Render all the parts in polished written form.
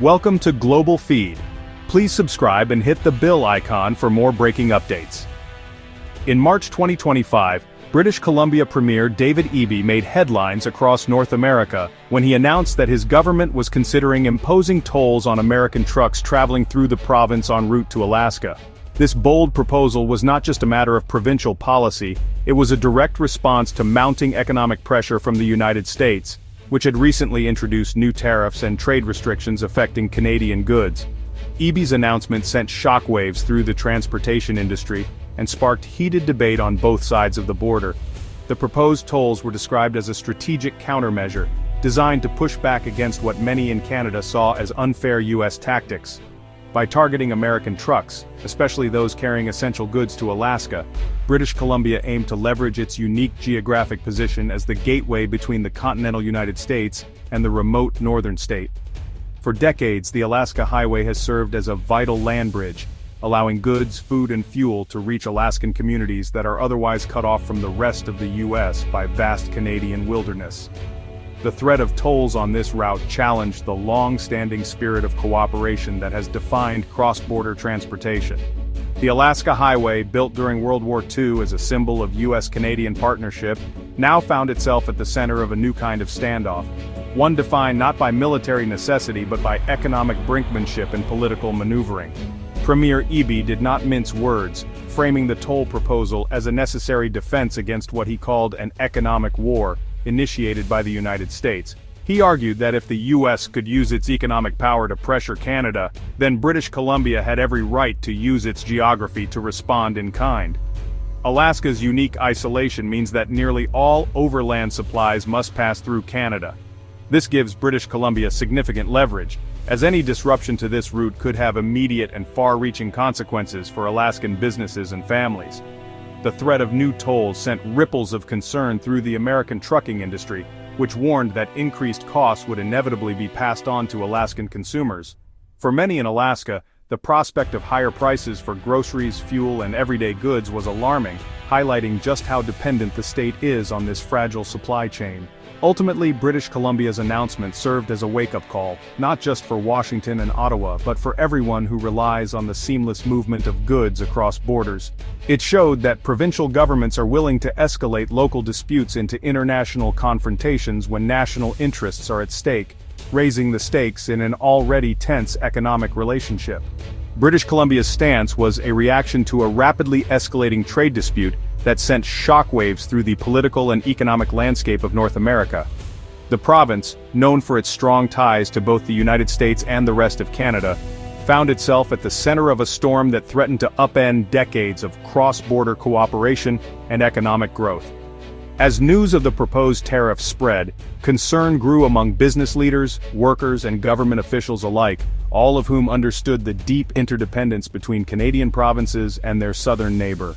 Welcome to Global Feed. Please subscribe and hit the bell icon for more breaking updates. In March 2025, British Columbia Premier David Eby made headlines across North America when he announced that his government was considering imposing tolls on American trucks traveling through the province en route to Alaska. This bold proposal was not just a matter of provincial policy, it was a direct response to mounting economic pressure from the United States, which had recently introduced new tariffs and trade restrictions affecting Canadian goods. Eby's announcement sent shockwaves through the transportation industry and sparked heated debate on both sides of the border. The proposed tolls were described as a strategic countermeasure, designed to push back against what many in Canada saw as unfair U.S. tactics. By targeting American trucks, especially those carrying essential goods to Alaska, British Columbia aimed to leverage its unique geographic position as the gateway between the continental United States and the remote northern state. For decades, the Alaska Highway has served as a vital land bridge, allowing goods, food and fuel to reach Alaskan communities that are otherwise cut off from the rest of the U.S. by vast Canadian wilderness. The threat of tolls on this route challenged the long-standing spirit of cooperation that has defined cross-border transportation. The Alaska Highway, built during World War II as a symbol of U.S.-Canadian partnership, now found itself at the center of a new kind of standoff, one defined not by military necessity but by economic brinkmanship and political maneuvering. Premier Eby did not mince words, framing the toll proposal as a necessary defense against what he called an economic war, initiated by the United States. He argued that if the U.S. could use its economic power to pressure Canada, then British Columbia had every right to use its geography to respond in kind. Alaska's unique isolation means that nearly all overland supplies must pass through Canada. This gives British Columbia significant leverage, as any disruption to this route could have immediate and far-reaching consequences for Alaskan businesses and families. The threat of new tolls sent ripples of concern through the American trucking industry, which warned that increased costs would inevitably be passed on to Alaskan consumers. For many in Alaska, the prospect of higher prices for groceries, fuel, and everyday goods was alarming, highlighting just how dependent the state is on this fragile supply chain. Ultimately, British Columbia's announcement served as a wake-up call, not just for Washington and Ottawa but for everyone who relies on the seamless movement of goods across borders. It showed that provincial governments are willing to escalate local disputes into international confrontations when national interests are at stake, raising the stakes in an already tense economic relationship. British Columbia's stance was a reaction to a rapidly escalating trade dispute that sent shockwaves through the political and economic landscape of North America. The province, known for its strong ties to both the United States and the rest of Canada, found itself at the center of a storm that threatened to upend decades of cross-border cooperation and economic growth. As news of the proposed tariffs spread, concern grew among business leaders, workers, and government officials alike, all of whom understood the deep interdependence between Canadian provinces and their southern neighbor.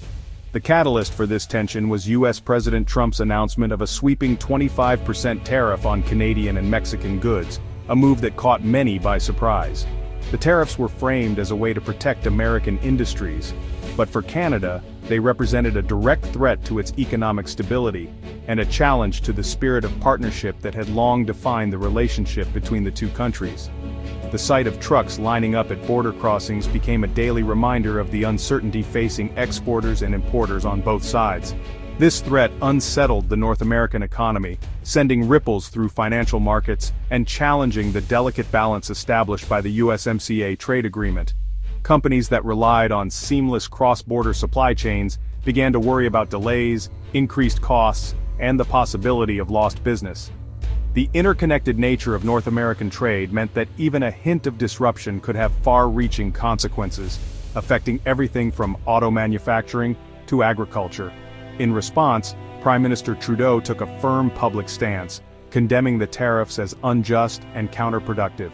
The catalyst for this tension was U.S. President Trump's announcement of a sweeping 25% tariff on Canadian and Mexican goods, a move that caught many by surprise. The tariffs were framed as a way to protect American industries, but for Canada, they represented a direct threat to its economic stability, and a challenge to the spirit of partnership that had long defined the relationship between the two countries. The sight of trucks lining up at border crossings became a daily reminder of the uncertainty facing exporters and importers on both sides. This threat unsettled the North American economy, sending ripples through financial markets and challenging the delicate balance established by the USMCA trade agreement. Companies that relied on seamless cross-border supply chains began to worry about delays, increased costs, and the possibility of lost business. The interconnected nature of North American trade meant that even a hint of disruption could have far-reaching consequences, affecting everything from auto manufacturing to agriculture. In response, Prime Minister Trudeau took a firm public stance, condemning the tariffs as unjust and counterproductive.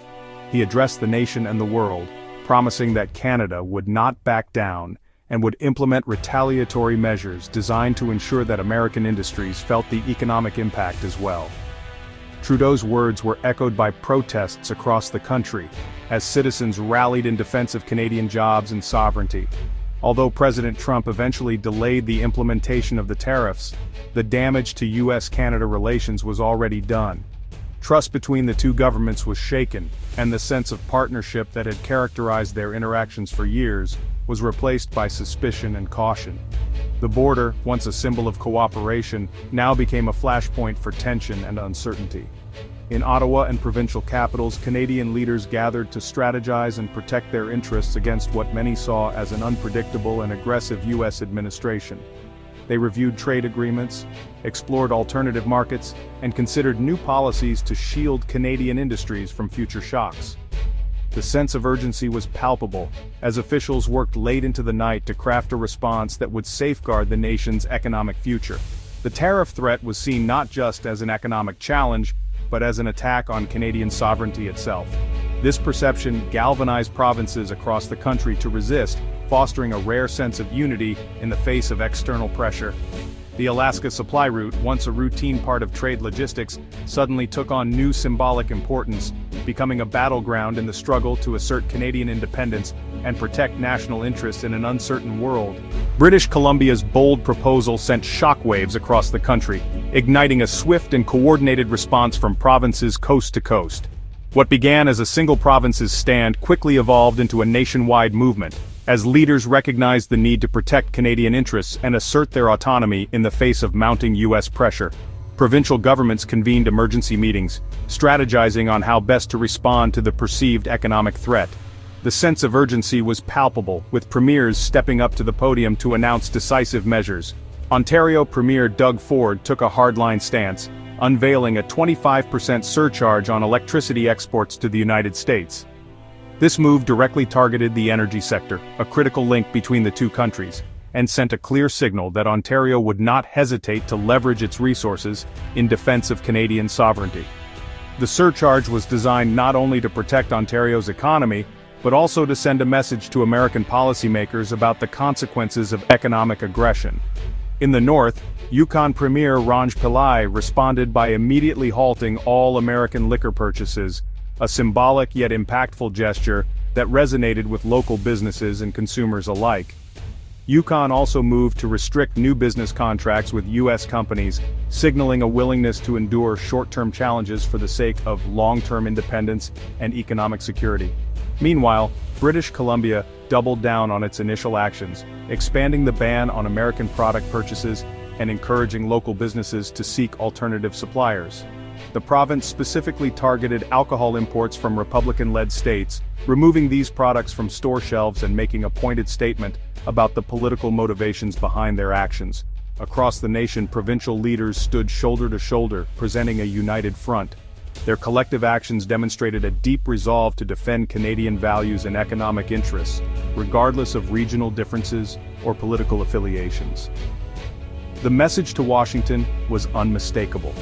He addressed the nation and the world, promising that Canada would not back down and would implement retaliatory measures designed to ensure that American industries felt the economic impact as well. Trudeau's words were echoed by protests across the country, as citizens rallied in defense of Canadian jobs and sovereignty. Although President Trump eventually delayed the implementation of the tariffs, the damage to U.S.-Canada relations was already done. Trust between the two governments was shaken, and the sense of partnership that had characterized their interactions for years was replaced by suspicion and caution. The border, once a symbol of cooperation, now became a flashpoint for tension and uncertainty. In Ottawa and provincial capitals, Canadian leaders gathered to strategize and protect their interests against what many saw as an unpredictable and aggressive U.S. administration. They reviewed trade agreements, explored alternative markets, and considered new policies to shield Canadian industries from future shocks. The sense of urgency was palpable, as officials worked late into the night to craft a response that would safeguard the nation's economic future. The tariff threat was seen not just as an economic challenge, but as an attack on Canadian sovereignty itself. This perception galvanized provinces across the country to resist, fostering a rare sense of unity in the face of external pressure. The Alaska supply route, once a routine part of trade logistics, suddenly took on new symbolic importance, becoming a battleground in the struggle to assert Canadian independence and protect national interests in an uncertain world. British Columbia's bold proposal sent shockwaves across the country, igniting a swift and coordinated response from provinces coast to coast. What began as a single province's stand quickly evolved into a nationwide movement, as leaders recognized the need to protect Canadian interests and assert their autonomy in the face of mounting U.S. pressure. Provincial governments convened emergency meetings, strategizing on how best to respond to the perceived economic threat. The sense of urgency was palpable, with premiers stepping up to the podium to announce decisive measures. Ontario Premier Doug Ford took a hardline stance, unveiling a 25% surcharge on electricity exports to the United States. This move directly targeted the energy sector, a critical link between the two countries, and sent a clear signal that Ontario would not hesitate to leverage its resources in defense of Canadian sovereignty. The surcharge was designed not only to protect Ontario's economy, but also to send a message to American policymakers about the consequences of economic aggression. In the north, Yukon Premier Ranj Pillai responded by immediately halting all American liquor purchases, a symbolic yet impactful gesture that resonated with local businesses and consumers alike. Yukon also moved to restrict new business contracts with U.S. companies, signaling a willingness to endure short-term challenges for the sake of long-term independence and economic security. Meanwhile, British Columbia doubled down on its initial actions, expanding the ban on American product purchases and encouraging local businesses to seek alternative suppliers. The province specifically targeted alcohol imports from Republican-led states, removing these products from store shelves and making a pointed statement about the political motivations behind their actions. Across the nation, provincial leaders stood shoulder to shoulder, presenting a united front. Their collective actions demonstrated a deep resolve to defend Canadian values and economic interests, regardless of regional differences or political affiliations. The message to Washington was unmistakable.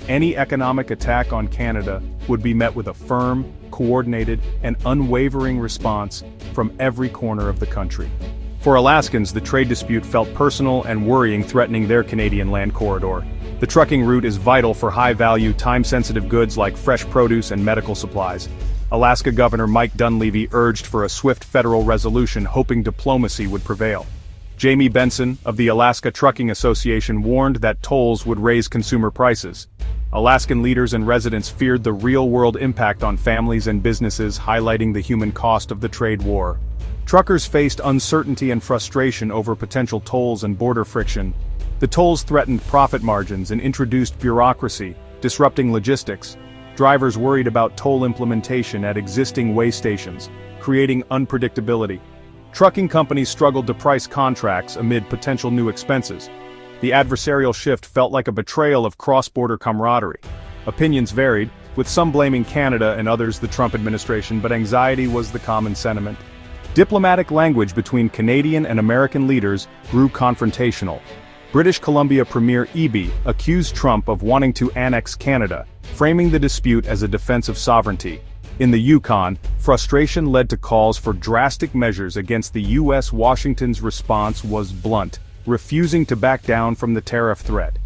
Any economic attack on Canada would be met with a firm, coordinated, and unwavering response from every corner of the country. For Alaskans, the trade dispute felt personal and worrying, threatening their Canadian land corridor. The trucking route is vital for high-value, time-sensitive goods like fresh produce and medical supplies. Alaska Governor Mike Dunleavy urged for a swift federal resolution, hoping diplomacy would prevail. Jamie Benson of the Alaska Trucking Association warned that tolls would raise consumer prices. Alaskan leaders and residents feared the real-world impact on families and businesses, highlighting the human cost of the trade war. Truckers faced uncertainty and frustration over potential tolls and border friction. The tolls threatened profit margins and introduced bureaucracy, disrupting logistics. Drivers worried about toll implementation at existing way stations, creating unpredictability. Trucking companies struggled to price contracts amid potential new expenses. The adversarial shift felt like a betrayal of cross-border camaraderie. Opinions varied, with some blaming Canada and others the Trump administration, but anxiety was the common sentiment. Diplomatic language between Canadian and American leaders grew confrontational. British Columbia Premier Eby accused Trump of wanting to annex Canada, framing the dispute as a defense of sovereignty. In the Yukon, frustration led to calls for drastic measures against the U.S. Washington's response was blunt, refusing to back down from the tariff threat.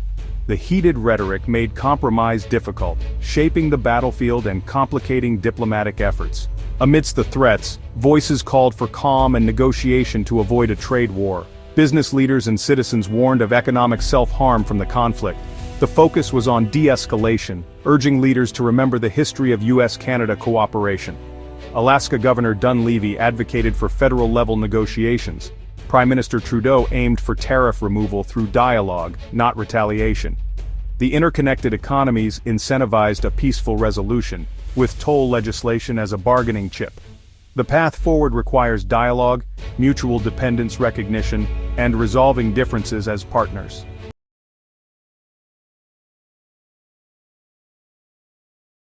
The heated rhetoric made compromise difficult, shaping the battlefield and complicating diplomatic efforts. Amidst the threats, voices called for calm and negotiation to avoid a trade war. Business leaders and citizens warned of economic self-harm from the conflict. The focus was on de-escalation, urging leaders to remember the history of US-Canada cooperation. Alaska Governor Dunleavy advocated for federal-level negotiations. Prime Minister Trudeau aimed for tariff removal through dialogue, not retaliation. The interconnected economies incentivized a peaceful resolution, with toll legislation as a bargaining chip. The path forward requires dialogue, mutual dependence recognition, and resolving differences as partners.